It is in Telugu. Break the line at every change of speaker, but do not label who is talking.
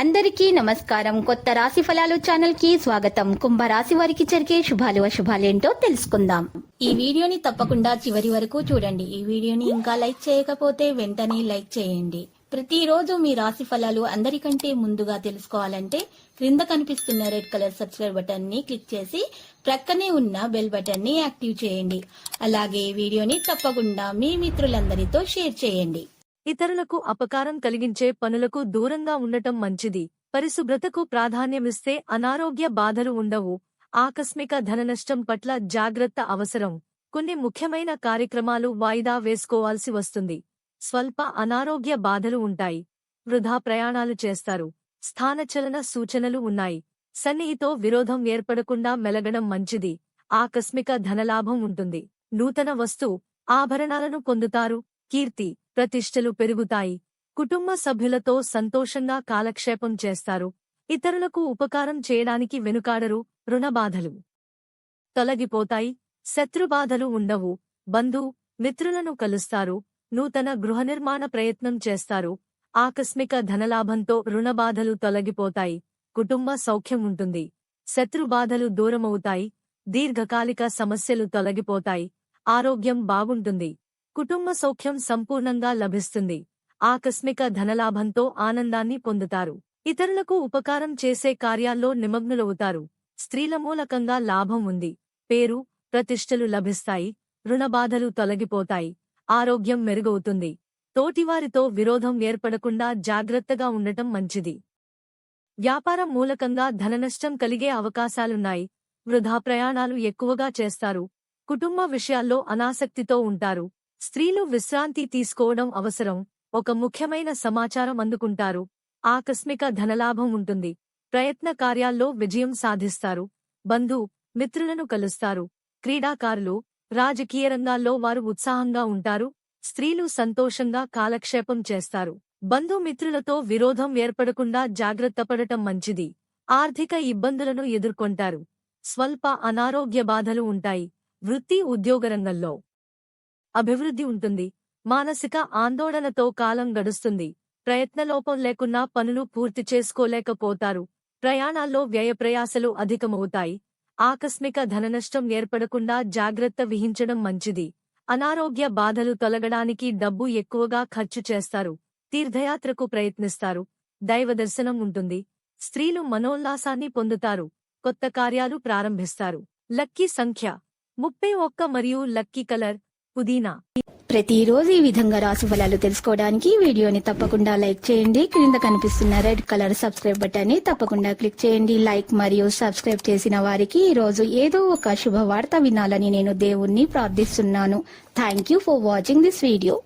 అందరికీ నమస్కారం. కొత్త రాశి ఫలాలు ఛానల్ కి స్వాగతం. కుంభరాశి వారికి జరిగే శుభాలు అశుభాలేంటో తెలుసుకుందాం. ఈ వీడియోని తప్పకుండా చివరి వరకు చూడండి. ఈ వీడియోని ఇంకా లైక్ చేయకపోతే వెంటనే లైక్ చేయండి. ప్రతిరోజు మీ రాశి ఫలాలు అందరికంటే ముందుగా తెలుసుకోవాలంటే క్రింద కనిపిస్తున్న రెడ్ కలర్ సబ్స్క్రైబ్ బటన్ ని క్లిక్ చేసి ప్రక్కనే ఉన్న బెల్ బటన్ ని యాక్టివ్ చేయండి. అలాగే వీడియోని తప్పకుండా మీ మిత్రులందరితో షేర్ చేయండి.
ఇతరులకు అపకారం కలిగించే పనులకు దూరంగా ఉండటం మంచిది. పరిశుభ్రతకు ప్రాధాన్యమిస్తే అనారోగ్య బాధలు ఉండవు. ఆకస్మిక ధననష్టం పట్ల జాగ్రత్త అవసరం. కొన్ని ముఖ్యమైన కార్యక్రమాలు వాయిదా వేసుకోవాల్సి వస్తుంది. స్వల్ప అనారోగ్య బాధలు ఉంటాయి. వృధా ప్రయాణాలు చేస్తారు. స్థానచలన సూచనలు ఉన్నాయి. సన్నిహితో విరోధం ఏర్పడకుండా మెలగడం మంచిది. ఆకస్మిక ధనలాభం ఉంటుంది. నూతన వస్తు ఆభరణాలను పొందుతారు. కీర్తి ప్రతిష్టలు పెరుగుతాయి. కుటుంబ సభ్యులతో సంతోషంగా కాలక్షేపం చేస్తారు. ఇతరులకు ఉపకారం చేయడానికి వెనుకాడరు. రుణబాధలు తొలగిపోతాయి. శత్రుబాధలు ఉండవు. బంధు మిత్రులను కలుస్తారు. నూతన గృహనిర్మాణ ప్రయత్నం చేస్తారు. ఆకస్మిక ధనలాభంతో రుణబాధలు తొలగిపోతాయి. కుటుంబ సౌఖ్యం ఉంటుంది. శత్రుబాధలు దూరమవుతాయి. దీర్ఘకాలిక సమస్యలు తొలగిపోతాయి. ఆరోగ్యం బాగుంటుంది. కుటుంబ సౌఖ్యం సంపూర్ణంగా లభిస్తుంది. ఆకస్మిక ధనలాభంతో ఆనందాన్ని పొందుతారు. ఇతరులకు ఉపకారం చేసే కార్యాల్లో నిమగ్నులవుతారు. స్త్రీల మూలకంగా లాభం ఉంది. పేరు ప్రతిష్టలు లభిస్తాయి. రుణబాధలు తొలగిపోతాయి. ఆరోగ్యం మెరుగవుతుంది. తోటివారితో విరోధం ఏర్పడకుండా జాగ్రత్తగా ఉండటం మంచిది. వ్యాపారం మూలకంగా ధననష్టం కలిగే అవకాశాలున్నాయి. వృధా ప్రయాణాలు ఎక్కువగా చేస్తారు. కుటుంబ విషయాల్లో అనాసక్తితో ఉంటారు. స్త్రీలు విశ్రాంతి తీసుకోవడం అవసరం. ఒక ముఖ్యమైన సమాచారం అందుకుంటారు. ఆకస్మిక ధనలాభం ఉంటుంది. ప్రయత్న కార్యాల్లో విజయం సాధిస్తారు. బంధు మిత్రులను కలుస్తారు. క్రీడాకారులు రాజకీయ రంగాల్లో వారు ఉత్సాహంగా ఉంటారు. స్త్రీలు సంతోషంగా కాలక్షేపం చేస్తారు. బంధుమిత్రులతో విరోధం ఏర్పడకుండా జాగ్రత్తపడటం మంచిది. ఆర్థిక ఇబ్బందులను ఎదుర్కొంటారు. స్వల్ప అనారోగ్య బాధలు ఉంటాయి. వృత్తి ఉద్యోగరంగంలో అభివృద్ధి ఉంటుంది. మానసిక ఆందోళనతో కాలం గడుస్తుంది. ప్రయత్నలోపం లేకున్నా పనులు పూర్తి చేసుకోలేకపోతారు. ప్రయాణాల్లో వ్యయప్రయాసలు అధికమవుతాయి. ఆకస్మిక ధననష్టం ఏర్పడకుండా జాగ్రత్త వహించడం మంచిది. అనారోగ్య బాధలు తొలగడానికి డబ్బు ఎక్కువగా ఖర్చు చేస్తారు. తీర్థయాత్రకు ప్రయత్నిస్తారు. దైవదర్శనం ఉంటుంది. స్త్రీలు మనోల్లాసాన్ని పొందుతారు. కొత్త కార్యాలు ప్రారంభిస్తారు. లక్కీ సంఖ్య 31 మరియు లక్కీ కలర్ పుదీనా.
ప్రతిరోజు ఈ విధంగా రాశి ఫలాలు తెలుసుకోవడానికి వీడియోని తప్పకుండా లైక్ చేయండి. క్రింద కనిపిస్తున్న రెడ్ కలర్ సబ్స్క్రైబ్ బటన్ ని తప్పకుండా క్లిక్ చేయండి. లైక్ మరియు సబ్స్క్రైబ్ చేసిన వారికి ఈ రోజు ఏదో ఒక శుభవార్త వినాలని నేను దేవుణ్ణి ప్రార్థిస్తున్నాను. Thank you for watching this video.